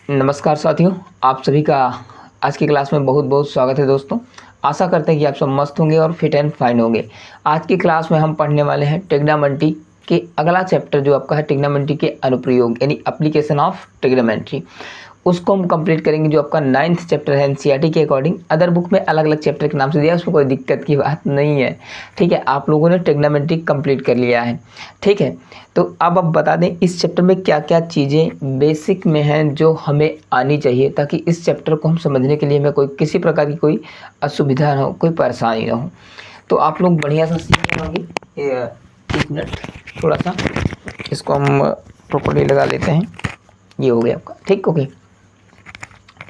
नमस्कार साथियों, आप सभी का आज की क्लास में बहुत बहुत स्वागत है दोस्तों। आशा करते हैं कि आप सब मस्त होंगे और फिट एंड फाइन होंगे। आज की क्लास में हम पढ़ने वाले हैं ट्रिग्नोमेट्री के अगला चैप्टर जो आपका है ट्रिग्नोमेट्री के अनुप्रयोग यानी एप्लीकेशन ऑफ ट्रिग्नोमेट्री। उसको हम कंप्लीट करेंगे जो आपका 9th चैप्टर है एनसीईआरटी के अकॉर्डिंग। अदर बुक में अलग अलग चैप्टर के नाम से दिया है, उसमें कोई दिक्कत की बात नहीं है। ठीक है, आप लोगों ने ट्रिग्नोमेट्री कंप्लीट कर लिया है। ठीक है, तो अब बता दें इस चैप्टर में क्या क्या चीज़ें बेसिक में हैं जो हमें आनी चाहिए, ताकि इस चैप्टर को हम समझने के लिए हमें कोई किसी प्रकार की कोई असुविधा ना हो, कोई परेशानी ना हो। तो आप लोग बढ़िया सा सीख पाएंगे। 1 मिनट थोड़ा सा इसको हम प्रॉपर्ली लगा लेते हैं। ये हो गया आपका। ठीक, ओके।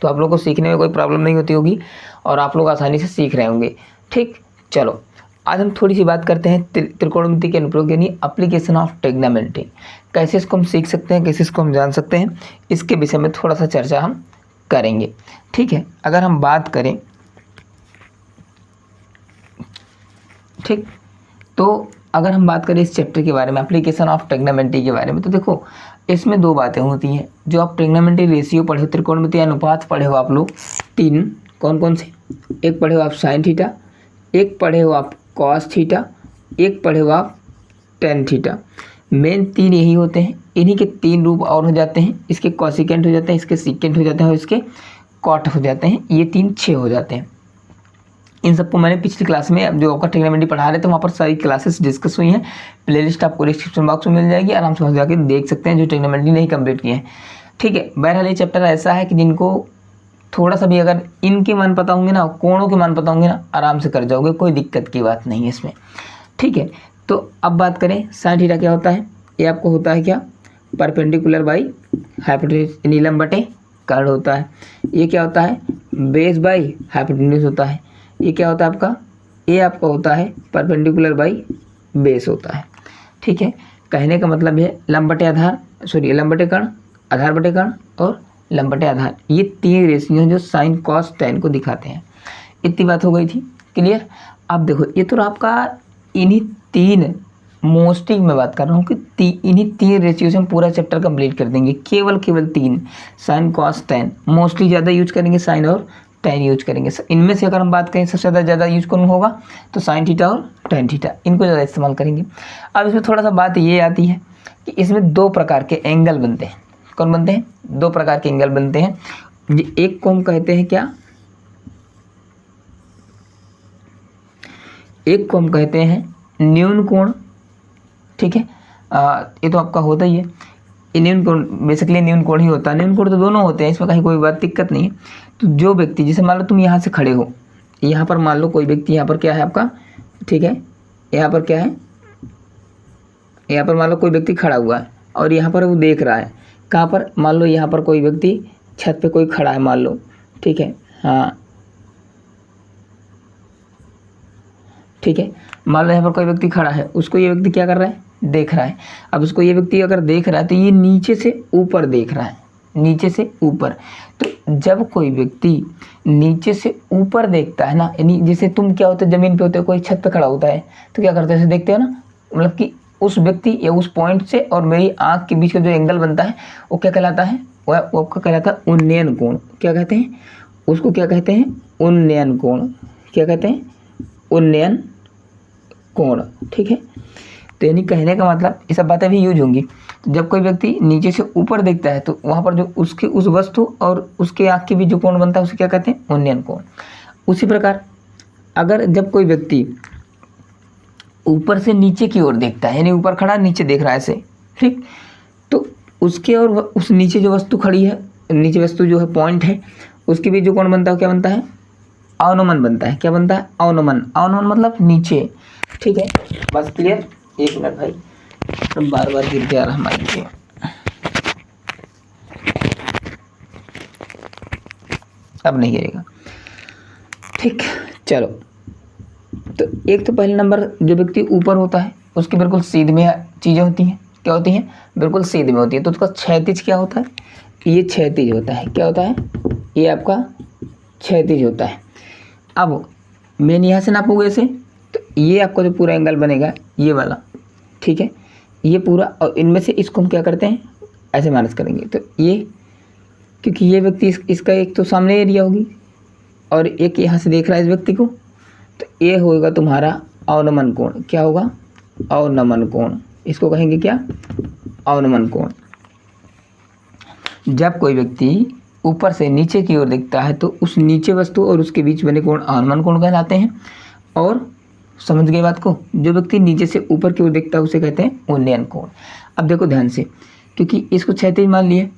तो आप लोग को सीखने में कोई प्रॉब्लम नहीं होती होगी और आप लोग आसानी से सीख रहे होंगे। ठीक, चलो आज हम थोड़ी सी बात करते हैं त्रिकोणमिति के अनुप्रयोग यानी एप्लीकेशन ऑफ ट्रिग्नोमेट्री। कैसे इसको हम सीख सकते हैं, कैसे इसको हम जान सकते हैं, इसके विषय में थोड़ा सा चर्चा हम करेंगे। ठीक है, अगर हम बात करें ठीक, तो अगर हम बात करें इस चैप्टर के बारे में एप्लीकेशन ऑफ ट्रिग्नोमेट्री के बारे में, तो देखो इसमें 2 बातें होती हैं। जो आप ट्रिग्नोमेट्री रेशियो पढ़े हो, त्रिकोणमिति अनुपात पढ़े हो आप लोग 3, कौन कौन से? एक पढ़े हो आप साइन थीटा, एक पढ़े हो आप कॉस थीटा, एक पढ़े हो आप टेन थीटा। मेन 3 यही होते हैं। इन्हीं के 3 रूप और हो जाते हैं। इसके कॉसिकेंट हो जाते हैं, इसके सीकेंट हो जाते हैं और इसके कॉट हो जाते हैं। ये 3 6 हो जाते हैं। इन सबको मैंने पिछली क्लास में जो आपका ट्रिग्नोमेट्री पढ़ा रहे थे वहाँ पर सारी क्लासेस डिस्कस हुई हैं। प्लेलिस्ट आपको डिस्क्रिप्शन बॉक्स में मिल जाएगी, आराम से वहाँ जाकर देख सकते हैं जो ट्रिग्नोमेट्री नहीं कंप्लीट किए हैं। ठीक है, बहरहाल ये चैप्टर ऐसा है कि जिनको थोड़ा सा भी अगर इनके मान पता होंगे ना, कोणों के मान पता होंगे ना, आराम से कर जाओगे, कोई दिक्कत की बात नहीं है इसमें। ठीक है, तो अब बात करें साइन थीटा क्या होता है। ये आपको होता है क्या? परपेंडिकुलर बाई हाइपोटेन्यूज, नीलम बटे कर्ण होता है। ये क्या होता है? बेस बाई हाइपोटेन्यूज होता है। ये क्या होता है आपका? ये आपका होता है परपेंडिकुलर बाई बेस होता है। ठीक है, कहने का मतलब है लंब बटे आधार, लंब बटे कर्ण, आधार बटे कर्ण और लंब बटे आधार, ये 3 रेशियो हैं जो साइन कॉस टेन को दिखाते हैं। इतनी बात हो गई थी, क्लियर। अब देखो ये तो आपका इन्हीं 3 मोस्टली मैं बात कर रहा हूँ कि इन्हीं 3 रेशियो से हम पूरा चैप्टर कंप्लीट कर देंगे। केवल 3 साइन कॉस टेन, मोस्टली ज़्यादा यूज करेंगे साइन और टेन यूज करेंगे। इनमें से अगर हम बात करें सबसे ज़्यादा यूज कौन होगा तो साइन थीटा और टेन थीटा, इनको ज़्यादा इस्तेमाल करेंगे। अब इसमें थोड़ा सा बात ये आती है कि इसमें 2 प्रकार के एंगल बनते हैं। कौन बनते हैं? 2 प्रकार के एंगल बनते हैं। एक को हम कहते हैं क्या? एक को हम कहते हैं न्यून कोण। ठीक है, ये तो आपका होता ही है। ये न्यून कोण बेसिकली न्यून कोण ही होता है। न्यून कोण तो दोनों होते हैं, इसमें कहीं कोई बात दिक्कत नहीं है। तो जो व्यक्ति, जैसे मान लो तुम यहाँ से खड़े हो, यहाँ पर मान लो कोई व्यक्ति यहाँ पर क्या है आपका, ठीक है, यहाँ पर क्या है, यहाँ पर मान लो कोई व्यक्ति खड़ा हुआ है और यहाँ पर वो देख रहा है। कहाँ पर? मान लो यहाँ पर कोई व्यक्ति छत पे कोई खड़ा है मान लो। ठीक है, हाँ ठीक है, मान लो यहाँ पर कोई व्यक्ति खड़ा है, उसको ये व्यक्ति क्या कर रहा है? देख रहा है। अब उसको ये व्यक्ति अगर देख रहा है तो ये नीचे से ऊपर देख रहा है, नीचे से ऊपर। तो जब कोई व्यक्ति नीचे से ऊपर देखता है ना, यानी जैसे तुम क्या होते हो, जमीन पे होते हो, कोई छत पे खड़ा होता है तो क्या करते हो, ऐसे देखते हो ना, मतलब कि उस व्यक्ति या उस पॉइंट से और मेरी आँख के बीच का जो एंगल बनता है वो क्या कहलाता है? वो आपका कहलाता है उन्नयन कोण। क्या कहते हैं उसको? क्या कहते हैं? उन्नयन कोण। क्या कहते हैं? उन्नयन कोण। ठीक है, तो यानी कहने का मतलब ये सब बातें भी यूज होंगी। तो जब कोई व्यक्ति नीचे से ऊपर देखता है तो वहाँ पर जो उसकी उस वस्तु और उसके आँख के बीच जो कोण बनता है उसे क्या कहते हैं? उन्नयन कोण। उसी प्रकार अगर जब कोई व्यक्ति ऊपर से नीचे की ओर देखता है, यानी ऊपर खड़ा नीचे देख रहा है ऐसे, ठीक, तो उसके और उस नीचे जो वस्तु खड़ी है, नीचे वस्तु जो है पॉइंट है, उसके बीच जो कोण बनता है क्या बनता है? अवनमन बनता है। क्या बनता है? अवनमन। अवनमन मतलब नीचे। ठीक है, बस क्लियर। 1 मिनट भाई, बार बार गिर के आ रहा माइक पे। अब नहीं गिरेगा। ठीक, चलो। तो एक तो पहले नंबर जो व्यक्ति ऊपर होता है उसकी बिल्कुल सीध में चीज़ें होती हैं। क्या होती हैं? बिल्कुल सीध में होती है। तो उसका क्षैतिज क्या होता है? ये क्षैतिज होता है। क्या होता है? ये आपका क्षैतिज होता है। अब मैंने यहाँ से नापूंगा ऐसे, तो ये आपका जो पूरा एंगल बनेगा ये वाला, ठीक है, ये पूरा, और इनमें से इसको हम क्या करते हैं? ऐसे माइनस करेंगे तो ये क्योंकि ये व्यक्ति इसका एक तो सामने एरिया होगी और एक यहाँ से देख रहा है इस व्यक्ति को, तो ये होगा तुम्हारा अवनमन कोण। क्या होगा? अवनमन कोण। इसको कहेंगे क्या? अवनमन कोण। जब कोई व्यक्ति ऊपर से नीचे की ओर देखता है तो उस नीचे वस्तु और उसके बीच बने कोण अवनमन कोण कहलाते हैं। और समझ गए बात को? जो व्यक्ति नीचे से ऊपर की ओर देखता है उसे कहते हैं उन्नयन कोण। अब देखो ध्यान से, क्योंकि इसको क्षैतिज मान लिए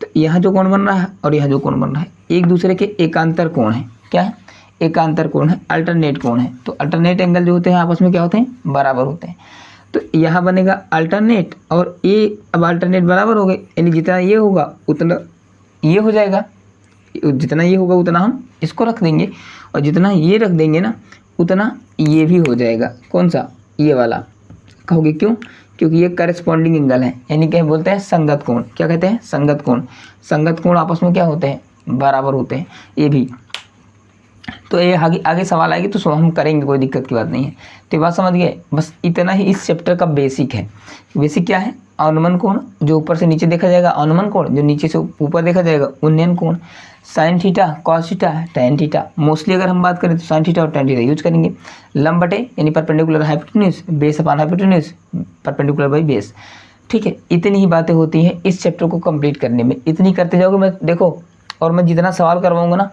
तो यहाँ जो कोण बन रहा है और यहाँ जो कोण बन रहा है एक दूसरे के एकांतर कोण है। क्या है? एकांतर कोण है, अल्टरनेट कोण है। तो अल्टरनेट एंगल जो होते हैं आपस में क्या होते हैं? बराबर होते हैं। तो यहाँ बनेगा अल्टरनेट और ये अब अल्टरनेट बराबर हो गए, यानी जितना ये होगा उतना ये हो जाएगा, जितना ये होगा उतना हम इसको रख देंगे और जितना ये रख देंगे ना उतना ये भी हो जाएगा। कौन सा? ये वाला। कहोगे क्यों? क्योंकि ये करस्पॉन्डिंग एंगल है, यानी क्या बोलते हैं? संगत कोण। क्या कहते हैं? संगत कोण। संगत कोण आपस में क्या होते हैं? बराबर होते हैं। ये भी तो ये आगे सवाल आएगी तो हम करेंगे, कोई दिक्कत की बात नहीं है। तो ये बात समझ गए? बस इतना ही इस चैप्टर का बेसिक है। बेसिक क्या है? अवनमन कोण, जो ऊपर से नीचे देखा जाएगा अवनमन कोण, जो नीचे से ऊपर देखा जाएगा उन्नयन कोण। Sine theta, cos theta, tan theta. Mostly अगर हम बात करें तो साइन थीटा और टैन थीटा यूज करेंगे। लंब बटे यानी perpendicular hypotenuse, base upon hypotenuse, perpendicular by base. ठीक है, इतनी ही बातें होती हैं इस चैप्टर को कंप्लीट करने में। इतनी करते जाओगे मैं देखो, और मैं जितना सवाल करवाऊंगा ना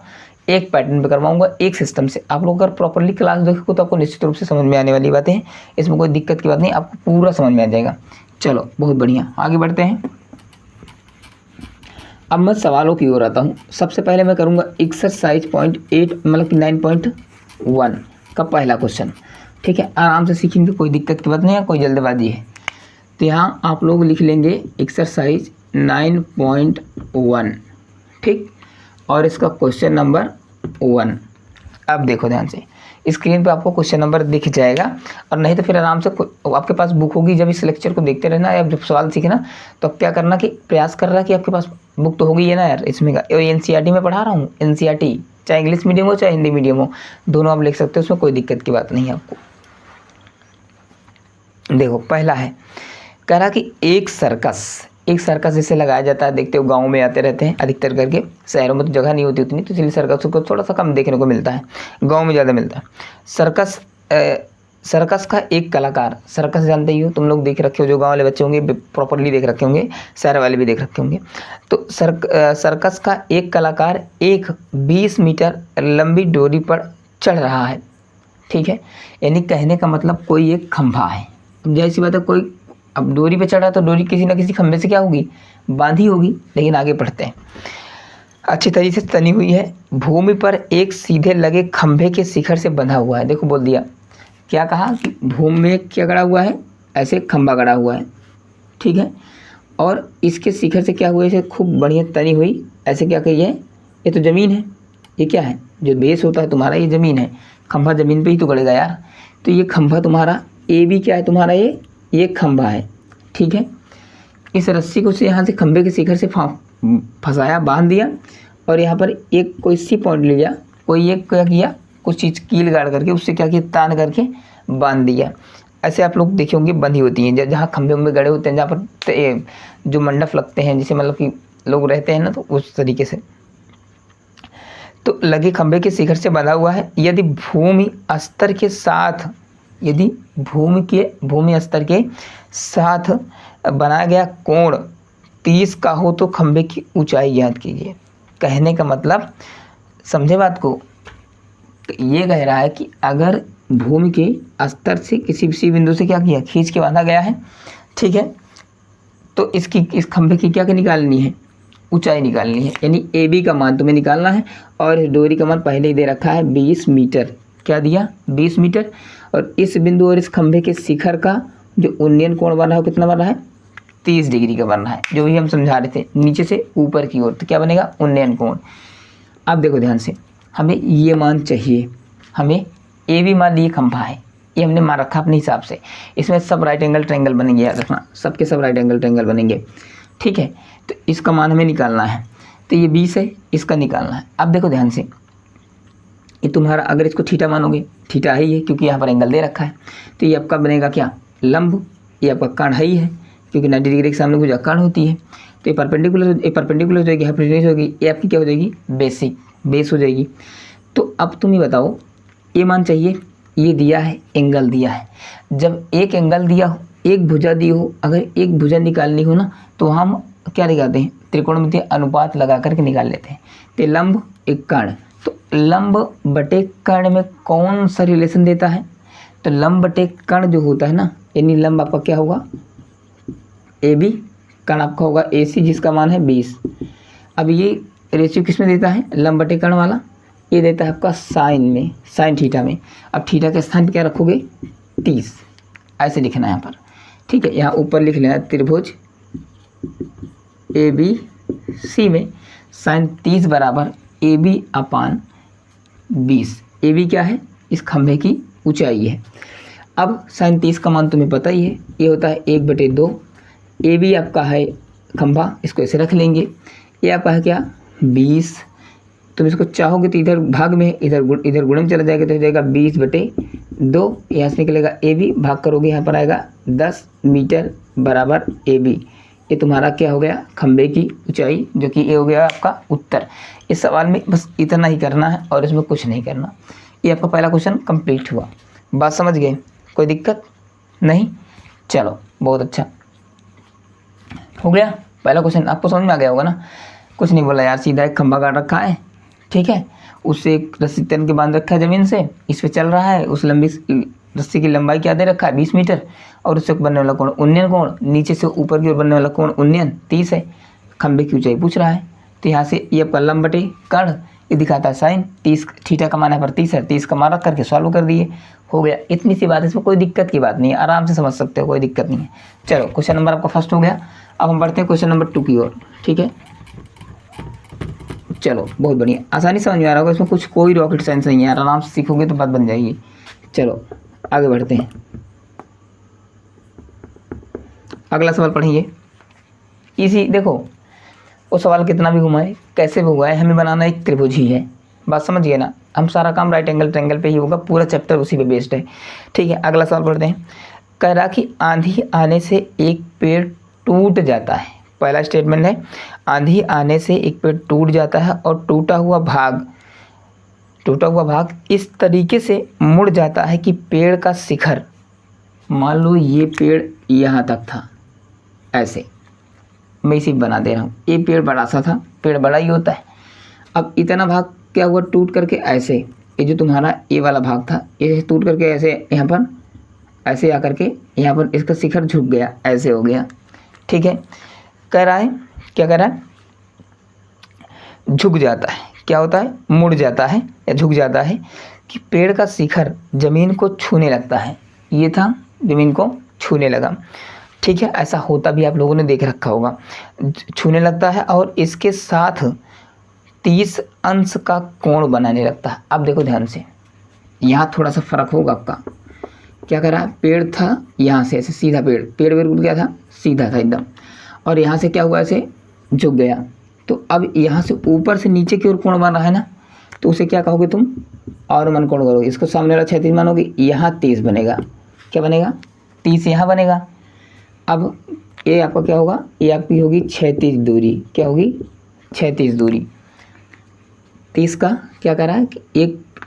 एक पैटर्न पे करवाऊंगा, एक सिस्टम से। आप लोग अगर प्रॉपरली क्लास देखोगे तो आपको निश्चित रूप से समझ में आने वाली बातें हैं, इसमें कोई दिक्कत की बात नहीं, आपको पूरा समझ में आ जाएगा। चलो बहुत बढ़िया, आगे बढ़ते हैं। अब मैं सवालों की ओर आता हूँ। सबसे पहले मैं करूँगा एक्सरसाइज 0.8 मतलब कि 9.1 का पहला क्वेश्चन। ठीक है, आराम से सीखेंगे, कोई दिक्कत की बात नहीं है, कोई जल्दबाजी है। तो यहाँ आप लोग लिख लेंगे एक्सरसाइज 9.1। ठीक, और इसका क्वेश्चन नंबर 1। अब देखो ध्यान से, स्क्रीन पे आपको क्वेश्चन नंबर दिख जाएगा, और नहीं तो फिर आराम से आपके पास बुक होगी, जब इस लेक्चर को देखते रहना या जब सवाल सीखना तो क्या करना कि प्रयास कर रहा कि आपके पास बुक तो होगी है ना यार। इसमें का एनसीईआरटी में पढ़ा रहा हूँ, एनसीईआरटी चाहे इंग्लिश मीडियम हो चाहे हिंदी मीडियम हो, दोनों आप लिख सकते हो, उसमें कोई दिक्कत की बात नहीं है आपको। देखो पहला है, कह रहा कि एक सर्कस जैसे लगाया जाता है, देखते हो गाँव में आते रहते हैं अधिकतर करके, शहरों में तो जगह नहीं होती उतनी, तो इसलिए सर्कस को थोड़ा सा कम देखने को मिलता है, गाँव में ज़्यादा मिलता है। सर्कस का एक कलाकार, सर्कस जानते ही हो तुम लोग, देख रखे हो, जो गाँव वाले बच्चे होंगे प्रॉपरली देख रखे होंगे, शहर वाले भी देख रखे होंगे। तो सर्कस का एक कलाकार एक 20 मीटर लंबी डोरी पर चढ़ रहा है। ठीक है, यानी कहने का मतलब कोई एक खंभा है, जैसी बात है, कोई अब डोरी पे चढ़ा तो डोरी किसी ना किसी खंभे से क्या होगी? बांधी होगी। लेकिन आगे बढ़ते हैं, अच्छी तरीके से तनी हुई है, भूमि पर एक सीधे लगे खंभे के शिखर से बंधा हुआ है। देखो बोल दिया, क्या कहा कि भूमि में क्या गड़ा हुआ है? ऐसे खंभा गड़ा हुआ है। ठीक है, और इसके शिखर से क्या हुआ? इसे खूब बढ़िया तनी हुई, ऐसे क्या कही है? ये तो ज़मीन है, ये क्या है? जो बेस होता है तुम्हारा, ये ज़मीन है, खंभा ज़मीन पे ही तो गड़ेगा यार। तो ये खंभा तुम्हारा ए भी क्या है तुम्हारा? ये खंभा है। ठीक है, इस रस्सी को से यहाँ से खंभे के शिखर से फंसाया, बांध दिया, और यहाँ पर एक कोई सी पॉइंट लिया, कोई एक क्या किया, कुछ चीज़ कील गाड़ करके उससे क्या किया? तान करके बांध दिया। ऐसे आप लोग देखे होंगे बंधी होती हैं, जहाँ खंभे उम्बे गड़े होते हैं, जहाँ पर जो मंडप लगते हैं, जिसे मतलब कि लोग रहते हैं ना, तो उस तरीके से। तो लगे खंभे के शिखर से बंधा हुआ है। यदि भूमि स्तर के साथ बनाया गया कोण 30 का हो तो खंभे की ऊंचाई ज्ञात कीजिए। कहने का मतलब, समझे बात को? ये कह रहा है कि अगर भूमि के स्तर से किसी बिंदु से क्या किया? खींच के बांधा गया है। ठीक है, तो इस खंभे की क्या निकालनी है? ऊंचाई निकालनी है, यानी ए बी का मान तुम्हें निकालना है। और इस डोरी का मान पहले ही दे रखा है 20 मीटर। क्या दिया? 20 मीटर। और इस बिंदु और इस खंभे के शिखर का जो उन्नयन कोण बन रहा है, कितना बन रहा है? 30 डिग्री का बन रहा है, जो भी हम समझा रहे थे, नीचे से ऊपर की ओर। तो क्या बनेगा? उन्नयन कोण। अब देखो ध्यान से, हमें ये मान चाहिए, हमें ए बी मान लिए खंभा है, ये हमने मान रखा अपने हिसाब से। इसमें सब राइट एंगल ट्रायंगल बनेंगे, याद रखना, सबके सब राइट एंगल ट्रायंगल बनेंगे। ठीक है, तो इसका मान हमें निकालना है। तो ये 20 है, इसका निकालना है। अब देखो ध्यान से, ये तुम्हारा, अगर इसको थीटा मानोगे, थीटा ही है क्योंकि यहाँ पर एंगल दे रखा है, तो ये आपका बनेगा क्या? लंब। ये आपका कर्ण ही है, क्योंकि 90 डिग्री के सामने भुजा कर्ण होती है। तो ये परपेंडिकुलर हो जाएगी, हाइपोटेन्यूज होगी, ये आपकी क्या हो जाएगी, बेसिक बेस हो जाएगी। तो अब तुम ये बताओ, ये मान चाहिए, ये दिया है एंगल दिया है, जब एक एंगल दिया हो, एक भुजा दी हो, अगर एक भुजा निकालनी हो ना तो हम क्या निकालते हैं, त्रिकोणमितीय अनुपात लगा करके निकाल लेते हैं। तो लंब एक कर्ण, तो लंब बटे कर्ण में कौन सा रिलेशन देता है, तो लंब बटे कर्ण जो होता है ना, यानी लंब आपका क्या होगा, ए बी, कर्ण आपका होगा ए सी, जिसका मान है 20। अब ये रेशियो किस में देता है, लंब बटे कर्ण वाला, ये देता है आपका साइन में, साइन थीटा में। अब थीटा के स्थान पे क्या रखोगे, 30, ऐसे लिखना है यहाँ पर, ठीक है। यहाँ ऊपर लिख लेना त्रिभुज ए बी सी में साइन 30 बराबर A B upon 20। A B क्या है, इस खंभे की ऊंचाई है। अब साइन 30 का मान तुम्हें पता ही है, ये होता है 1/2। ए बी आपका है खंभा, इसको ऐसे रख लेंगे। ये आपका है क्या, 20। तुम इसको चाहोगे तो इधर भाग में, इधर गुणे में चला जाएगा तो हो जाएगा 20/2। यहाँ से निकलेगा ए बी, भाग करोगे यहाँ पर आएगा 10 मीटर बराबर ए बी। ये तुम्हारा क्या हो गया, खंभे की ऊंचाई, जो कि ये हो गया आपका उत्तर। इस सवाल में बस इतना ही करना है और इसमें कुछ नहीं करना। ये आपका पहला क्वेश्चन कंप्लीट हुआ। बात समझ गए, कोई दिक्कत नहीं, चलो बहुत अच्छा हो गया। पहला क्वेश्चन आपको समझ में आ गया होगा ना, कुछ नहीं बोला यार, सीधा एक खंभा काट रखा है, ठीक है, उससे एक रस्सी तन के बांध रखा है ज़मीन से, इस पे चल रहा है, उस लंबी रस्सी की लंबाई क्या दे रखा है, 20 मीटर, और उससे बनने वाला कोण उन्नयन कोण, नीचे से ऊपर की ओर बनने वाला कोण उन्नयन 30 है। खंभे की ऊंचाई पूछ रहा है, तो यहाँ से ये आपका लंब बटे कर्ण, ये दिखाता है साइन 30, थीटा का मान है पर 30 है, 30 का मान रख करके सॉल्व कर दिए, हो गया। इतनी सी बात है, इसमें कोई दिक्कत की बात नहीं है, आराम से समझ सकते हो, कोई दिक्कत नहीं है। चलो क्वेश्चन नंबर आपका फर्स्ट हो गया। अब हम बढ़ते हैं क्वेश्चन नंबर 2 की ओर, ठीक है। चलो बहुत बढ़िया, आसानी समझ में आ रहा होगा, इसमें कुछ कोई रॉकेट साइंस नहीं है यार, आराम से सीखोगे तो बात बन जाएगी। चलो आगे बढ़ते हैं, अगला सवाल पढ़िए। इसी देखो, वो सवाल कितना भी घुमाए, कैसे भी हुआ है, हमें बनाना एक त्रिभुज ही है, बात समझिए ना। हम सारा काम राइट एंगल ट्रायंगल पे ही होगा, पूरा चैप्टर उसी पे बेस्ड है, ठीक है। अगला सवाल पढ़ते हैं। कह रहा कि आंधी आने से एक पेड़ टूट जाता है। पहला स्टेटमेंट है, आंधी आने से एक पेड़ टूट जाता है और टूटा हुआ भाग इस तरीके से मुड़ जाता है कि पेड़ का शिखर, मान लो ये पेड़ यहाँ तक था, ऐसे मैं इसी बना दे रहा हूँ, ये पेड़ बड़ा सा था, पेड़ बड़ा ही होता है। अब इतना भाग क्या हुआ, टूट करके ऐसे, ये जो तुम्हारा ये वाला भाग था, ये टूट करके ऐसे यहाँ पर ऐसे आकर के यहाँ पर इसका शिखर झुक गया, ऐसे हो गया, ठीक है। कह रहा है, क्या कह रहा है, झुक जाता है, क्या होता है, मुड़ जाता है या झुक जाता है कि पेड़ का शिखर जमीन को छूने लगता है। ये था, जमीन को छूने लगा, ठीक है। ऐसा होता भी आप लोगों ने देख रखा होगा, छूने लगता है और इसके साथ 30 अंश का कोण बनाने लगता है। अब देखो ध्यान से, यहाँ थोड़ा सा फर्क होगा आपका। क्या कर रहा है, पेड़ था यहाँ से ऐसे सीधा, पेड़ बिल्कुल क्या था, सीधा था एकदम, और यहाँ से क्या हुआ, ऐसे झुक गया। तो अब यहाँ से ऊपर से नीचे की ओर कोण बन रहा है ना, तो उसे क्या कहोगे तुम, और मन कोण करोगे, इसको सामने वाला 36 मानोगे, यहाँ 30 बनेगा, क्या बनेगा, 30 यहाँ बनेगा। अब ये आपका क्या होगा, ये आपकी होगी 36 दूरी, क्या होगी, 36 दूरी। 30 का क्या कर रहा है कि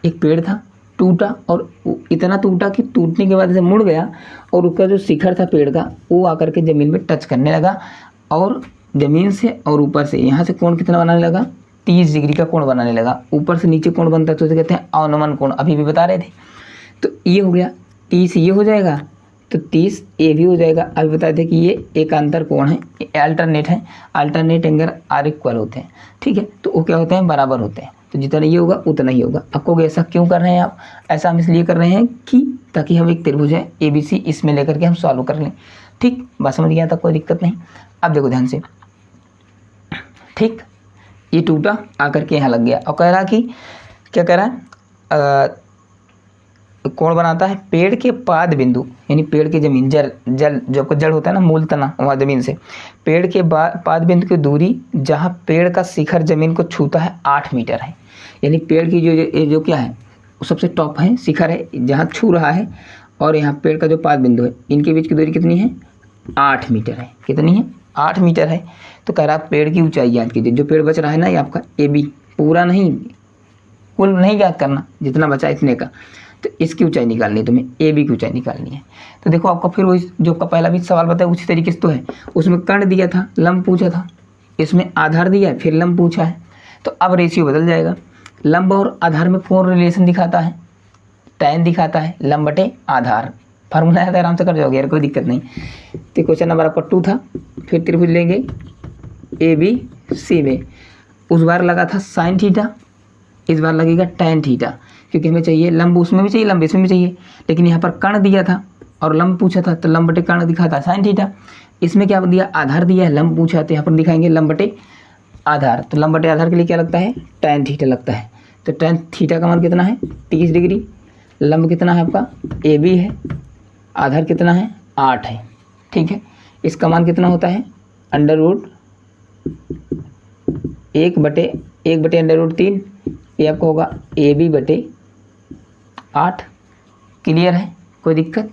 एक पेड़ था, टूटा, और इतना टूटा कि टूटने के बाद से मुड़ गया, और उसका जो शिखर था पेड़ का, वो आकर के ज़मीन में टच करने लगा, और ज़मीन से और ऊपर से यहाँ से कोण कितना बनाने लगा, 30 डिग्री का कोण बनाने लगा। ऊपर से नीचे कोण बनता है तो उसे कहते हैं अवनमन कोण, अभी भी बता रहे थे। तो ये हो गया 30, ये हो जाएगा तो 30 ये भी हो जाएगा। अभी बताए थे कि ये एक अंतर कोण है, अल्टरनेट है, अल्टरनेट एंगल आर इक्वल होते हैं, ठीक है। तो वो क्या होते हैं, बराबर होते हैं, तो जितना ये होगा उतना ही होगा। आपको ऐसा क्यों कर रहे हैं आप, ऐसा हम इसलिए कर रहे हैं कि ताकि हम एक त्रिभुज है ABC, इसमें लेकर के हम सॉल्व कर लें, ठीक। बात समझ गया था, कोई दिक्कत नहीं। अब देखो ध्यान से, ठीक, ये टूटा आकर के यहाँ लग गया, और कह रहा कि क्या कह रहा है, कोण बनाता है पेड़ के पाद बिंदु, यानी पेड़ के जमीन जल जो आपका जड़ होता है ना, मूल तना वहाँ जमीन से, पेड़ के पाद बिंदु की दूरी जहाँ पेड़ का शिखर जमीन को छूता है 8 मीटर है। यानी पेड़ की जो क्या है, वो सबसे टॉप है, शिखर है, जहाँ छू रहा है, और यहाँ पेड़ का जो पाद बिंदु है, इनके बीच की दूरी कितनी है, 8 मीटर है। कितनी है, 8 मीटर है। तो कह रहा पेड़ की ऊंचाई ज्ञात कीजिए। जो पेड़ बच रहा है ना ये आपका ए बी, पूरा नहीं, कुल नहीं ज्ञात करना, जितना बचा इतने का। तो इसकी ऊंचाई निकालनी है तुम्हें, ए बी की ऊंचाई निकालनी है। तो देखो आपका फिर वही जो आपका पहला भी सवाल बताया उसी तरीके से तो है। उसमें कर्ण दिया था, लंब पूछा था, इसमें आधार दिया है, फिर लंब पूछा है। तो अब रेशियो बदल जाएगा। लंब और आधार में कौन रिलेशन दिखाता है? tan दिखाता है लंब बटे आधार। फार्मूला है तो आराम से कर जाओगे यार, कोई दिक्कत नहीं। तो क्वेश्चन नंबर आपका 2 था। फिर त्रिभुज लेंगे ए बी सी में, उस बार लगा था साइन थीटा, इस बार लगेगा tan थीटा, क्योंकि हमें चाहिए लंब, उसमें भी चाहिए लंब इसमें भी चाहिए। लेकिन यहाँ पर कर्ण दिया था और लंब पूछा था, तो लंब बटे कर्ण दिखाता है साइन थीटा। इसमें क्या दिया? आधार दिया है, लंब पूछा, तो यहाँ पर दिखाएंगे लंब बटे आधार। तो लंब बटे आधार के लिए क्या लगता है? tan थीटा लगता है। तो tan थीटा का मान कितना है? 30 डिग्री। लंब कितना है आपका? ए बी है। आधार कितना है? 8 है। ठीक है, इसका मान कितना होता है? Under root 1/1 under root 3। ये आपका होगा ए बी बटे 8। क्लियर है, कोई दिक्कत?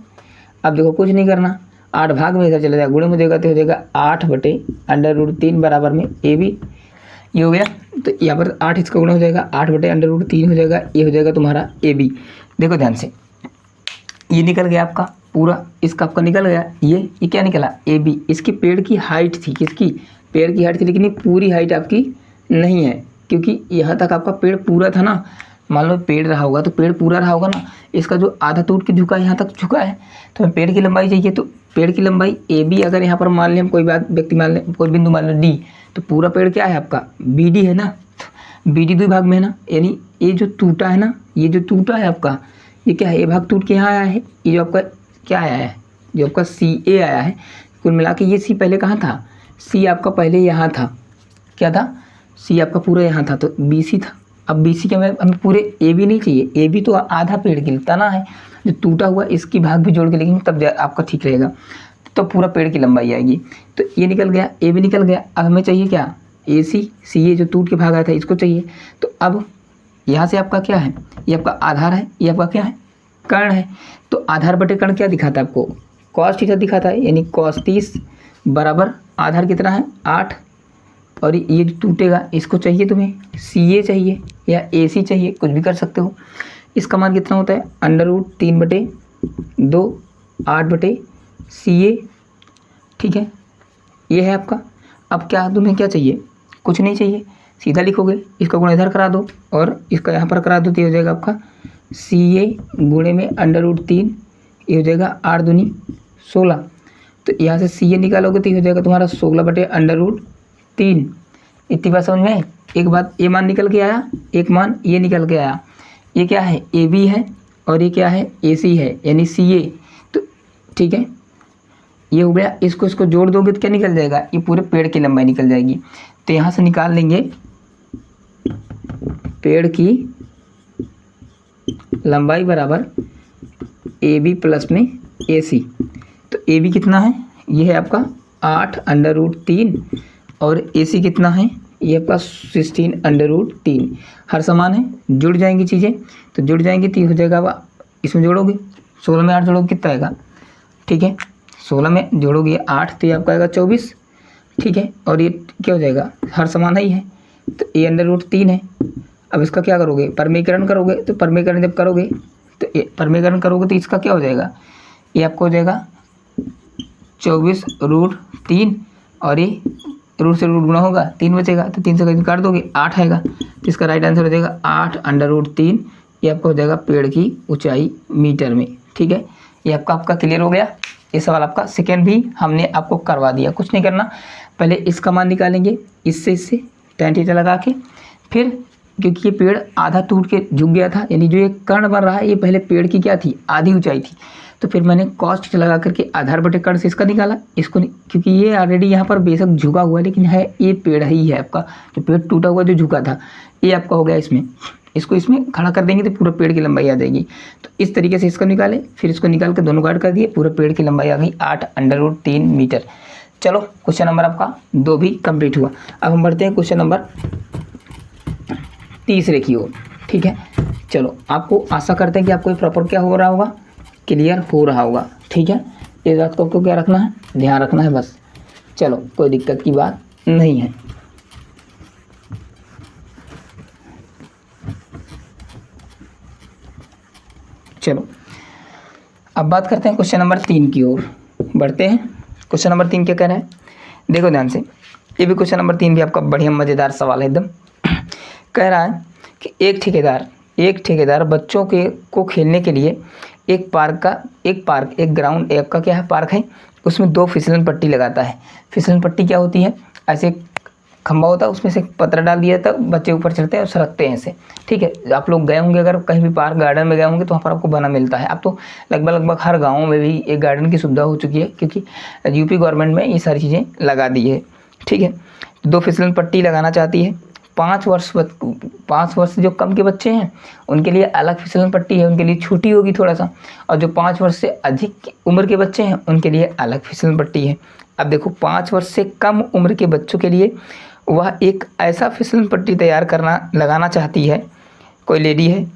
अब देखो कुछ नहीं करना, 8 भाग में इधर चला जाएगा, गुणे में देगा तो हो जाएगा 8/√3 बराबर में ए बी। ये हो गया। तो यहाँ पर 8 इसका गुणा हो जाएगा, 8/√3 हो जाएगा, ये हो जाएगा तुम्हारा ए बी। देखो ध्यान से, ये निकल गया आपका पूरा, इसका आपका निकल गया। ये क्या निकला? A B. इसकी पेड़ की हाइट थी, किसकी? पेड़ की हाइट थी, लेकिन ये पूरी हाइट आपकी नहीं है, क्योंकि यहाँ तक आपका पेड़ पूरा था ना। मान लो पेड़ रहा होगा तो पेड़ पूरा रहा होगा ना, इसका जो आधा टूट के झुका है यहाँ तक झुका है, तो हमें पेड़ की लंबाई चाहिए। तो पेड़ की लंबाई ए बी, अगर यहाँ पर मान लें हम कोई बात व्यक्ति मान लें, कोई बिंदु मान लो डी, तो पूरा पेड़ क्या है आपका? बी डी है ना। बी डी 2 भाग में है ना, यानी ये जो टूटा है ना, ये जो टूटा है आपका, ये क्या है? ये भाग टूट के यहाँ आया है। ये जो आपका क्या आया है? जो आपका सी ए आया है। कुल मिला के ये सी पहले कहाँ था? सी आपका पहले यहाँ था। क्या था? सी आपका पूरा यहाँ था, तो बी सी था। अब बी सी के हमें पूरे ए बी नहीं चाहिए, ए बी तो आधा पेड़ के लिए तना है जो टूटा हुआ, इसकी भाग भी जोड़ के लेकिन तब आपका ठीक रहेगा, तो पूरा पेड़ की लंबाई आएगी। तो ये निकल गया, ए बी निकल गया। अब हमें चाहिए क्या? ए सी ए जो टूट के भाग आया था इसको चाहिए। तो अब यहाँ से आपका क्या है? ये आपका आधार है, ये आपका क्या है? कर्ण है। तो आधार बटे कर्ण क्या दिखाता है आपको? cos थीटा दिखाता है, यानी cos 30 बराबर आधार कितना है? 8। और ये जो टूटेगा इसको चाहिए तुम्हें, सी ए चाहिए या ए सी चाहिए, कुछ भी कर सकते हो। इसका मान कितना होता है? √3/2 8/CA। ठीक है, ये है आपका। अब क्या तुम्हें क्या चाहिए? कुछ नहीं चाहिए, सीधा लिखोगे, इसका गुणा इधर करा दो और इसका यहाँ पर करा दो, तो ये हो जाएगा आपका CA गुणे में √3, ये हो जाएगा 8 दूनी 16। तो यहाँ से CA निकालोगे तो ये हो जाएगा तुम्हारा 16/√3। इतनी बात समझ में? एक बात ये मान निकल के आया, एक मान ये निकल के आया। ये क्या है? AB है और ये क्या है? AC है, यानी CA। तो ठीक है, ये हो गया। इसको जोड़ दोगे तो क्या निकल जाएगा? ये पूरे पेड़ की लंबाई निकल जाएगी। तो यहाँ से निकाल लेंगे पेड़ की लंबाई बराबर AB प्लस में AC। तो AB कितना है? ये है आपका 8/√3 और AC कितना है? ये आपका 16/√3। हर समान है, जुड़ जाएंगी चीज़ें, तो जुड़ जाएंगी तो ये हो जाएगा। इसमें जोड़ोगे 16 में 8 जोड़ोगे कितना आएगा? ठीक है, 16 में जोड़ोगे 8 तो ये आपका आएगा 24। ठीक है, और ये क्या हो जाएगा? हर समान ही है, तो A √3 है। अब इसका क्या करोगे? परमीकरण करोगे। तो परमीकरण जब करोगे तो परमीकरण करोगे तो इसका क्या हो जाएगा? ये आपको हो जाएगा 24√3 और ये रूट से रूट गुना होगा, 3 बचेगा, तो 3 से कहीं काट दोगे 8 आएगा। तो इसका राइट आंसर हो जाएगा 8/√3। ये आपको हो जाएगा पेड़ की ऊंचाई मीटर में। ठीक है, ये आपका क्लियर हो गया। ये सवाल आपका सेकेंड भी हमने आपको करवा दिया। कुछ नहीं करना, पहले इसका मान निकालेंगे, इससे tan थीटा लगा के। फिर क्योंकि ये पेड़ आधा टूट के झुक गया था, यानी जो ये कर्ण बन रहा है ये पहले पेड़ की क्या थी? आधी ऊंचाई थी। तो फिर मैंने cos थीटा लगा करके आधार बटे कर्ण से इसका निकाला, इसको क्योंकि ये ऑलरेडी यहाँ पर बेशक झुका हुआ है, लेकिन है ये पेड़ ही है आपका, जो पेड़ टूटा हुआ जो झुका था, ये आपका हो गया इसमें। इसको इसमें खड़ा कर देंगे तो पूरा पेड़ की लंबाई आ जाएगी। तो इस तरीके से इसको निकाले, फिर इसको निकाल के दोनों काट कर दिए, पूरे पेड़ की लंबाई आ गई 8/√3 मीटर। चलो, क्वेश्चन नंबर आपका 2 भी कंप्लीट हुआ। अब हम बढ़ते हैं क्वेश्चन नंबर 3 की ओर। ठीक है, चलो, आपको आशा करते हैं कि आपको प्रॉपर क्या हो रहा होगा? क्लियर हो रहा होगा। ठीक है, इस बात को आपको क्या रखना है? ध्यान रखना है बस। चलो कोई दिक्कत की बात नहीं है। चलो अब बात करते हैं क्वेश्चन नंबर 3 की ओर बढ़ते हैं। क्वेश्चन नंबर 3 क्या कह रहा है, देखो ध्यान से। ये भी क्वेश्चन नंबर 3 भी आपका बढ़िया मज़ेदार सवाल है एकदम। कह रहा है कि एक ठेकेदार बच्चों के को खेलने के लिए एक ग्राउंड आपका क्या है, पार्क है, उसमें 2 फिसलन पट्टी लगाता है। फिसलन पट्टी क्या होती है, ऐसे खंबा होता है, उसमें से पत्थर डाल दिया था, बच्चे ऊपर चढ़ते हैं और सरकते हैं ऐसे। ठीक है, आप लोग गए होंगे, अगर कहीं भी पार्क गार्डन में गए होंगे तो वहाँ पर आपको बना मिलता है। अब तो लगभग हर गाँव में भी एक गार्डन की सुविधा हो चुकी है, क्योंकि यूपी गवर्नमेंट में ये सारी चीज़ें लगा दी है। ठीक है, 2 फिसलन पट्टी लगाना चाहती है। 5 वर्ष जो कम के बच्चे हैं उनके लिए अलग फिसलन पट्टी है, उनके लिए छोटी होगी थोड़ा सा, और जो 5 वर्ष से अधिक उम्र के बच्चे हैं उनके लिए अलग फिसलन पट्टी है। अब देखो 5 वर्ष से कम उम्र के बच्चों के लिए वह एक ऐसा फिसलन पट्टी लगाना चाहती है, कोई लेडी है,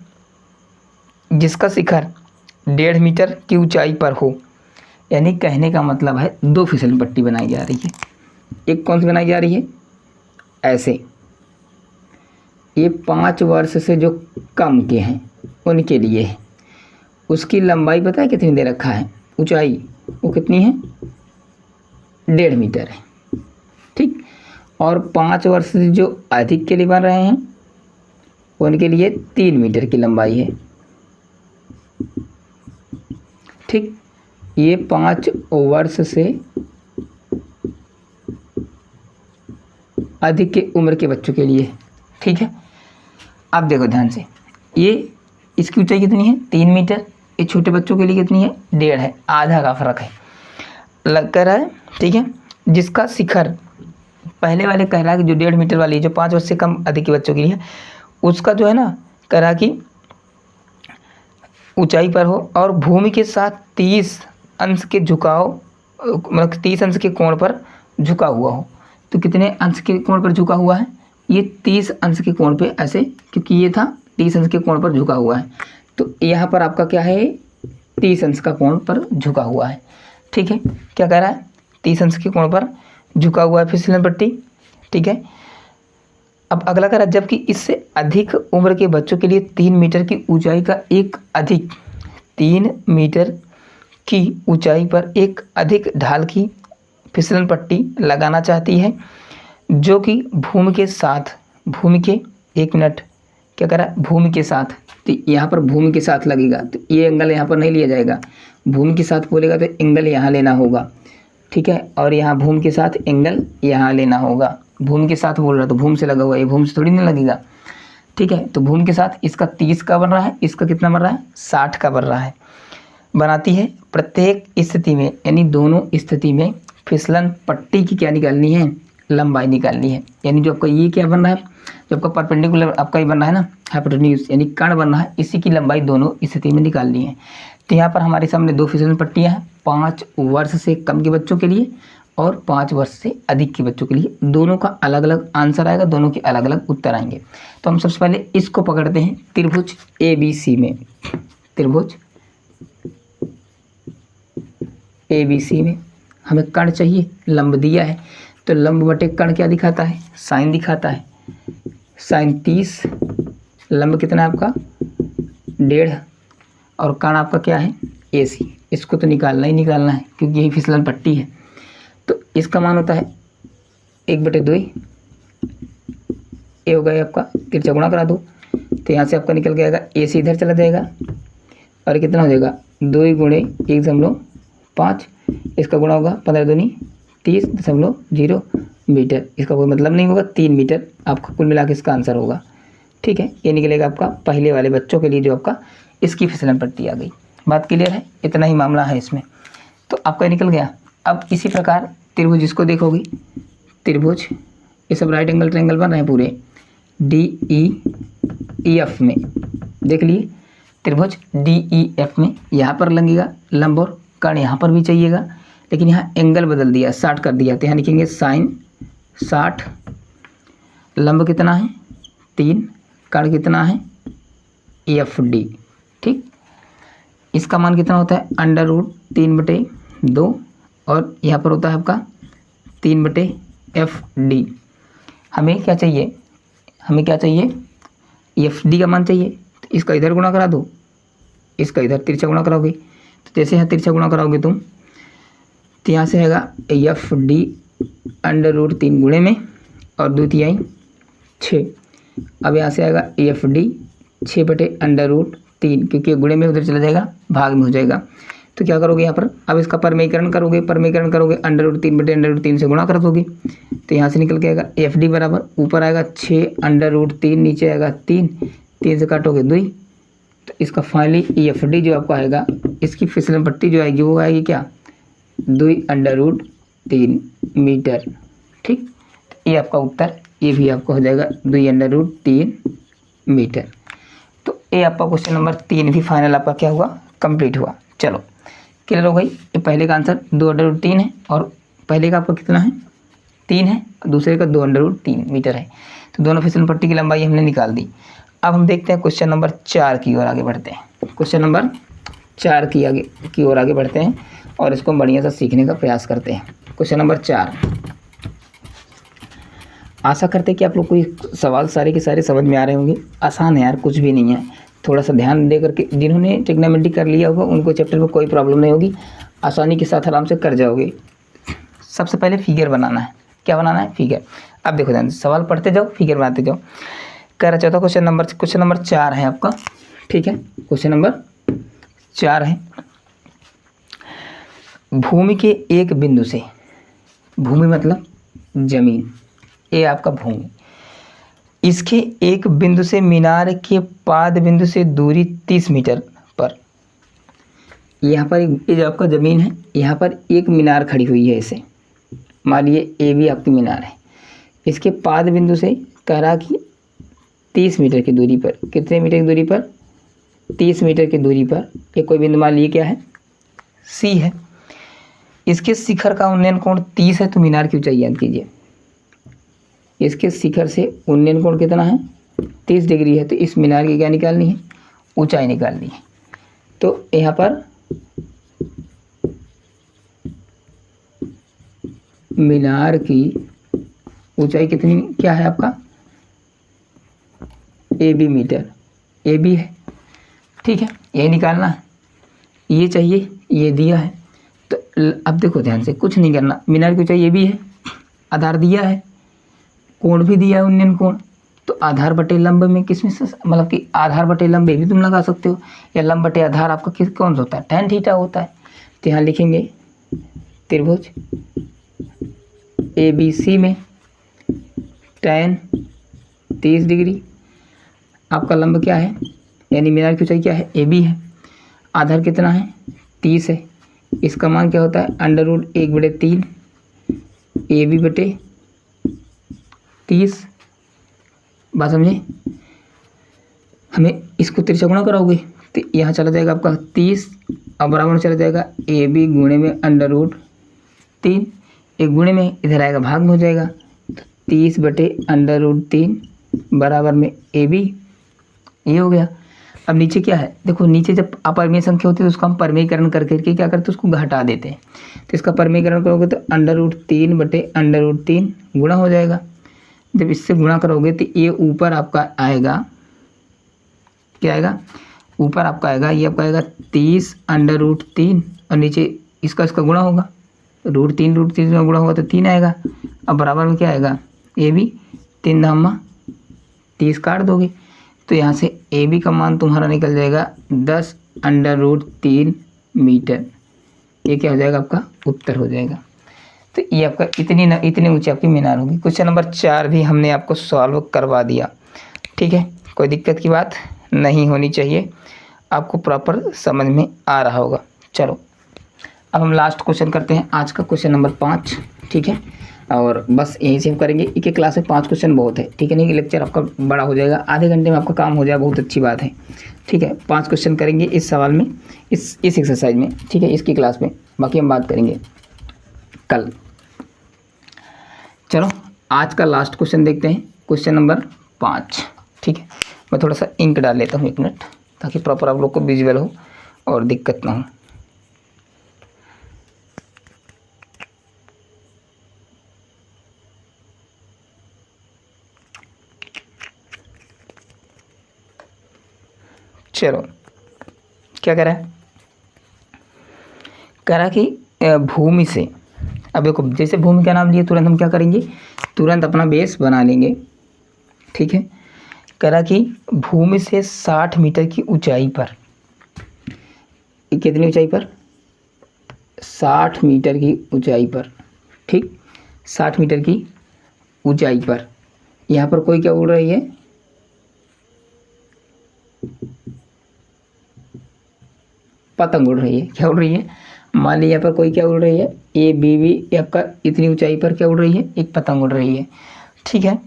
जिसका शिखर 1.5 मीटर की ऊंचाई पर हो। यानी कहने का मतलब है 2 फिसलन पट्टी बनाई जा रही है। एक कौन सी बनाई जा रही है, ऐसे, ये 5 वर्ष से जो कम के हैं उनके लिए है। उसकी लंबाई पता है कितनी दे रखा है, ऊंचाई वो कितनी है, 1.5 मीटर है। ठीक, और 5 वर्ष से जो अधिक के लिए बन रहे हैं उनके लिए 3 मीटर की लंबाई है। ठीक, ये 5 वर्ष से अधिक के उम्र के बच्चों के लिए। ठीक है, अब देखो ध्यान से, ये इसकी ऊंचाई कितनी है, 3 मीटर, ये छोटे बच्चों के लिए कितनी है, 1.5 है, आधा का फर्क है लग कर रहा है। ठीक है, जिसका शिखर पहले वाले कह रहा है कि जो 1.5 मीटर वाली जो 5 वर्ष से कम अधिक के बच्चों के लिए, उसका जो है ना कह रहा कि ऊंचाई पर हो और भूमि के साथ 30 अंश के झुकाव, मतलब 30 अंश के कोण पर झुका हुआ हो। तो कितने अंश के कोण पर झुका हुआ है, ये 30 अंश के कोण पे ऐसे, क्योंकि ये था 30 अंश के कोण पर झुका हुआ है, तो यहाँ पर आपका क्या है, 30 अंश का कोण पर झुका हुआ है। ठीक है, क्या कह रहा है, 30 अंश के कोण पर झुका हुआ है फिसलन पट्टी। ठीक है, अब अगला कह रहा है, जबकि इससे अधिक उम्र के बच्चों के लिए 3 मीटर की ऊंचाई का एक अधिक 3 मीटर की ऊंचाई पर एक अधिक ढाल की फिसलन पट्टी लगाना चाहती है, जो कि भूमि के 1 मिनट, क्या कह रहा है, भूमि के साथ, तो यहाँ पर भूमि के साथ लगेगा, तो ये एंगल यहाँ पर नहीं लिया जाएगा, भूमि के साथ बोलेगा तो एंगल यहाँ लेना होगा। ठीक है, और यहाँ भूमि के साथ एंगल यहाँ लेना होगा। भूमि के साथ बोल रहा तो भूमि से लगा हुआ, ये भूमि से थोड़ी नहीं लगेगा। ठीक है, तो भूमि के साथ इसका 30 का बन रहा है, इसका कितना बन रहा है, 60 का बन रहा है, बनाती है। प्रत्येक स्थिति में, यानी दोनों स्थिति में फिसलन पट्टी की क्या निकालनी है, लंबाई निकालनी है। यानी जो आपका ये क्या बन रहा है, जो आपका परपेंडिकुलर आपका ये बन रहा है ना, हाइपोटेन्यूज यानी कर्ण बन रहा है, इसी की लंबाई दोनों स्थिति में निकालनी है। तो यहाँ पर हमारे सामने 2 फिसलन पट्टियाँ हैं, 5 वर्ष से कम के बच्चों के लिए और 5 वर्ष से अधिक के बच्चों के लिए। दोनों का अलग अलग आंसर आएगा, दोनों के अलग अलग उत्तर आएंगे। तो हम सबसे पहले इसको पकड़ते हैं, त्रिभुज ABC में, त्रिभुज ABC में हमें कर्ण चाहिए, लंब दिया है, तो लंब बटे कर्ण क्या दिखाता है, साइन दिखाता है। साइन 30, लंब कितना है आपका 1.5, और कर्ण आपका क्या है AC। इसको तो निकालना ही निकालना है, क्योंकि यही फिसलन पट्टी है। तो इसका मान होता है 1/2, ये हो गया आपका, तिरछा गुणा करा दो, तो यहाँ से आपका निकल के आएगा AC इधर चला जाएगा, और कितना हो जाएगा 2 × 1.5, इसका गुणा होगा 15 दूनी 30.0 मीटर। इसका कोई मतलब नहीं होगा, 3 मीटर आपका कुल मिला के इसका आंसर होगा। ठीक है, ये निकलेगा आपका पहले वाले बच्चों के लिए, जो आपका इसकी फिसलन पट्टी आ गई। बात क्लियर है, इतना ही मामला है इसमें, तो आपका निकल गया। अब इसी प्रकार त्रिभुज इसको देखोगे, त्रिभुज ये सब राइट एंगल ट्रायंगल बन रहे हैं पूरे DEF में, देख लिए त्रिभुज DEF में, यहाँ पर लगेगा लंब और कर्ण यहाँ पर भी चाहिएगा, लेकिन यहाँ एंगल बदल दिया, 60 कर दिया, तो यहाँ लिखेंगे साइन 60, लंब कितना है 3, कर्ण कितना है FD। ठीक, इसका मान कितना होता है √3/2, और यहाँ पर होता है आपका 3/FD। हमें क्या चाहिए, FD का मान चाहिए। तो इसका इधर गुणा करा दो, इसका इधर तिरछा गुणा कराओगे। तो जैसे यहाँ तिरछा गुणा कराओगे तुम, तो यहाँ से आएगा FD √3 गुणे में और 2 तिहाई 6। अब यहाँ से आएगा FD 6/√3, क्योंकि गुणे में उधर चला जाएगा, भाग में हो जाएगा। तो क्या करोगे यहाँ पर, अब इसका परमेयकरण करोगे √3/√3 से गुणा कर दोगे। तो यहाँ से निकल के आएगा FD बराबर, ऊपर आएगा 6/√3, नीचे आएगा 3 से काटोगे 2। तो इसका फाइनली FD जो आपको आएगा, इसकी फिसलन पट्टी जो आएगी वो आएगी क्या, 2/√3 मीटर। ठीक, ये आपका उत्तर, ये भी आपको हो जाएगा 2/√3 मीटर। तो ये आपका क्वेश्चन नंबर 3 भी फाइनल आपका क्या हुआ, कंप्लीट हुआ। चलो क्लियर हो गई। ये पहले का आंसर 2/√3 है, और पहले का आपका कितना है, 3 है, और दूसरे का 2/√3 मीटर है। तो दोनों फिसलन पट्टी की लंबाई हमने निकाल दी। अब हम देखते हैं क्वेश्चन नंबर 4 की ओर आगे बढ़ते हैं। क्वेश्चन नंबर 4 की ओर आगे बढ़ते हैं और इसको बढ़िया सा सीखने का प्रयास करते हैं। क्वेश्चन नंबर 4, आशा करते हैं कि आप लोग को ये सवाल सारे के सारे समझ में आ रहे होंगे। आसान है यार, कुछ भी नहीं है। थोड़ा सा ध्यान दे करके जिन्होंने ट्रिग्नोमेट्री कर लिया होगा उनको चैप्टर में कोई प्रॉब्लम नहीं होगी, आसानी के साथ आराम से कर जाओगे। सबसे पहले फिगर बनाना है। क्या बनाना है, फिगर। अब देखो ध्यान से, सवाल पढ़ते जाओ, फिगर बनाते जाओ। कह रहा चौथा क्वेश्चन नंबर 4 है आपका। ठीक है, क्वेश्चन नंबर 4 है, भूमि के एक बिंदु से, भूमि मतलब जमीन, ये आपका भूमि, इसके एक बिंदु से मीनार के पाद बिंदु से दूरी 30 मीटर पर, यहाँ पर ये जो आपका ज़मीन है, यहाँ पर एक मीनार खड़ी हुई है। इसे मान लिए ए भी आपकी मीनार है, इसके पाद बिंदु से कह रहा कि 30 मीटर की दूरी पर, कितने मीटर की दूरी पर, 30 मीटर की दूरी पर ये कोई बिंदु मान लिए क्या है, सी है। इसके शिखर का उन्नयन कोण 30 है, तो मीनार की ऊंचाई याद कीजिए। इसके शिखर से उन्नयन कोण कितना है, 30 डिग्री है। तो इस मीनार की क्या निकालनी है, ऊंचाई निकालनी है। तो यहाँ पर मीनार की ऊंचाई कितनी क्या है आपका, AB मीटर, AB है। ठीक है, ये निकालना है, ये चाहिए, ये दिया है। तो अब देखो ध्यान से, कुछ नहीं करना, मीनार की ऊंचाई AB है, आधार दिया है, कोण भी दिया है, उन्नयन कोण। तो आधार बटे लंब में किसमें से, मतलब कि आधार बटे लंब भी तुम लगा सकते हो, या लंब बटे आधार आपका किस कौन सा होता है, tan थीटा होता है। तो यहाँ लिखेंगे त्रिभुज ABC में tan 30 डिग्री, आपका लंब क्या है, यानी मीनार की ऊंचाई क्या है, AB है, आधार कितना है, 30 है। इसका मान क्या होता है, √1/3 AB बटे 30। बात समझे, हमें इसको तिरछा गुणा कराओगे तो यहाँ चला जाएगा आपका 30, और बराबर में चला जाएगा AB गुणे में √3, एक गुणे में इधर आएगा, भाग में हो जाएगा। तो 30/√3 बराबर में AB, ये हो गया। अब नीचे क्या है, देखो नीचे जब अपरिमेय संख्या होती है तो उसको हम परमेयकरण करके क्या करते हैं, उसको घटा देते हैं। तो इसका परमेयकरण करोगे तो √3/√3 गुणा हो जाएगा। जब इससे गुणा करोगे तो ये ऊपर आपका आएगा, क्या आएगा, ऊपर आपका आएगा, ये आपका आएगा 30/√3, और नीचे इसका गुणा होगा, √3 में गुणा होगा तो 3 आएगा। अब बराबर में क्या आएगा, ये भी 3 धामा 30 काट दोगे। तो यहाँ से AB का मान तुम्हारा निकल जाएगा 10/√3 मीटर। ये क्या हो जाएगा, आपका उत्तर हो जाएगा। तो ये आपका इतनी ऊंची आपकी मीनार होगी। क्वेश्चन नंबर 4 भी हमने आपको सॉल्व करवा दिया। ठीक है, कोई दिक्कत की बात नहीं होनी चाहिए, आपको प्रॉपर समझ में आ रहा होगा। चलो अब हम लास्ट क्वेश्चन करते हैं, आज का क्वेश्चन नंबर 5। ठीक है, और बस यहीं से हम करेंगे। एक एक क्लास में 5 क्वेश्चन बहुत है, ठीक है, नहीं कि लेक्चर आपका बड़ा हो जाएगा, आधे घंटे में आपका काम हो जाए, बहुत अच्छी बात है। ठीक है, 5 क्वेश्चन करेंगे इस सवाल में, इस एक्सरसाइज में। ठीक है, इसकी क्लास में, बाकी हम बात करेंगे कल। चलो आज का लास्ट क्वेश्चन देखते हैं, क्वेश्चन नंबर 5। ठीक है, मैं थोड़ा सा इंक डाल लेता हूँ, 1 मिनट, ताकि प्रॉपर आप लोग को विजुअल हो और दिक्कत ना हो। चलो क्या करा है, करा कि भूमि से, अब देखो जैसे भूमि का नाम लिए तुरंत हम क्या करेंगे, तुरंत अपना बेस बना लेंगे। ठीक है, करा कि भूमि से 60 मीटर की ऊंचाई पर, कितनी ऊंचाई पर, 60 मीटर की ऊंचाई पर, ठीक 60 मीटर की ऊंचाई पर यहाँ पर कोई क्या उड़ रही है, पतंग उड़ रही है। क्या उड़ रही है, मान लीजिए यहाँ पर कोई क्या उड़ रही है, ए बी बी आपका इतनी ऊंचाई पर क्या उड़ रही है, एक पतंग उड़ रही है। ठीक है,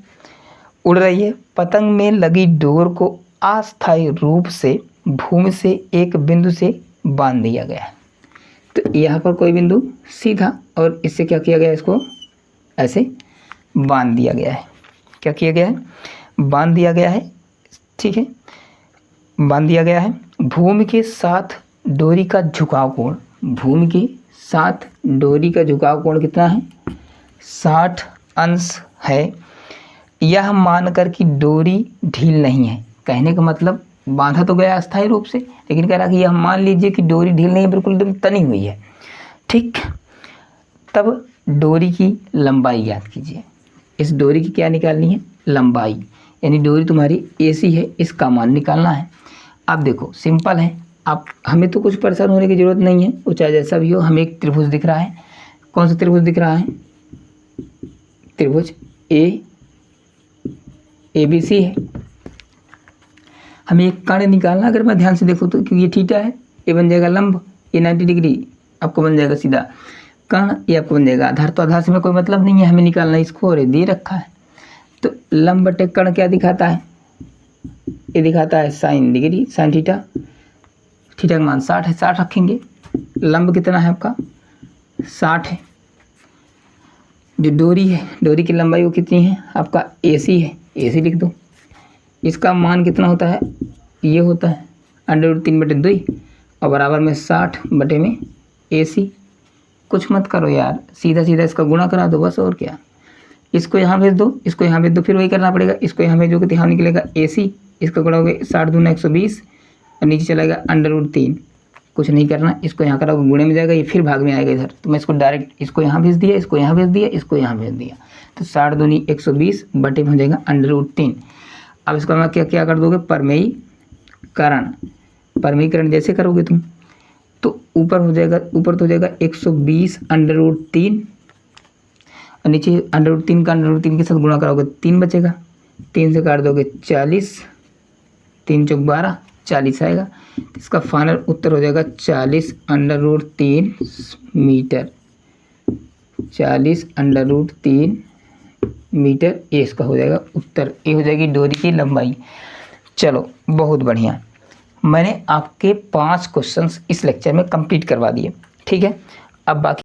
उड़ रही है, पतंग में लगी डोर को अस्थायी रूप से भूमि से एक बिंदु से बांध दिया गया है। तो यहाँ पर कोई बिंदु सीधा, और इससे क्या किया गया, इसको ऐसे बांध दिया गया है। क्या किया गया है, बांध दिया गया है। ठीक है, बांध दिया गया है। भूमि के साथ डोरी का झुकाव कोण, भूमि के साथ डोरी का झुकाव कोण कितना है, 60 अंश है। यह मानकर कि डोरी ढील नहीं है, कहने का मतलब बांधा तो गया अस्थायी रूप से, लेकिन कह रहा कि यह मान लीजिए कि डोरी ढील नहीं है, बिल्कुल एकदम तनी हुई है। ठीक, तब डोरी की लंबाई ज्ञात कीजिए। इस डोरी की क्या निकालनी है, लंबाई, यानी डोरी तुम्हारी AC है, इसका मान निकालना है। अब देखो सिंपल है, आप हमें तो कुछ परेशान होने की ज़रूरत नहीं है, वो चाहे जैसा भी हो। हमें एक त्रिभुज दिख रहा है, कौन सा त्रिभुज दिख रहा है, त्रिभुज ABC है। हमें एक कर्ण निकालना, अगर मैं ध्यान से देखूँ तो, क्योंकि ये थीटा है, ये बन जाएगा लंब, ये 90 डिग्री आपको बन जाएगा सीधा। कर्ण ये आपको बन जाएगा आधार, तो आधार से में कोई मतलब नहीं है, हमें निकालना है इसको, और ये दे रखा है। तो लंब बटे कर्ण क्या दिखाता है, ये दिखाता है sin degree, sin theta, theta का मान 60 है, 60 रखेंगे। लंब कितना है आपका, 60 है। जो डोरी है, डोरी की लंबाई वो कितनी है आपका, AC है, AC लिख दो। इसका मान कितना होता है, ये होता है √3/2 और बराबर में 60 बटे में AC। कुछ मत करो यार, सीधा सीधा इसका गुणा करा दो बस, और क्या। इसको यहाँ भेज दो, इसको यहाँ भेज दो, फिर वही करना पड़ेगा। इसको यहाँ भेजोगे तो यहाँ निकलेगा AC, इसका गुणा हो गया 60 दूना 120 और नीचे चलेगा √3। कुछ नहीं करना, इसको यहाँ करोगे गुणे में जाएगा, ये फिर भाग में आएगा इधर। तो मैं इसको डायरेक्ट इसको यहाँ भेज दिया, इसको यहाँ भेज दिया, इसको यहाँ भेज दिया, तो 60 दूनी 120 बटे में हो जाएगा √3। अब इसको मैं क्या क्या कर दोगे, परमेयीकरण, परमेयीकरण जैसे करोगे तुम तो ऊपर हो जाएगा, ऊपर तो हो जाएगा 120 √3 और नीचे √3 का √3 के साथ गुणा कराओगे 3 बचेगा, 3 से काट दोगे 40, 3 चौक 12, 40 आएगा। इसका फाइनल उत्तर हो जाएगा 40 √3 मीटर, 40 √3 मीटर, ये इसका हो जाएगा उत्तर। ये हो जाएगी डोरी की लंबाई। चलो बहुत बढ़िया, मैंने आपके 5 क्वेश्चंस इस लेक्चर में कंप्लीट करवा दिए। ठीक है, अब बाकी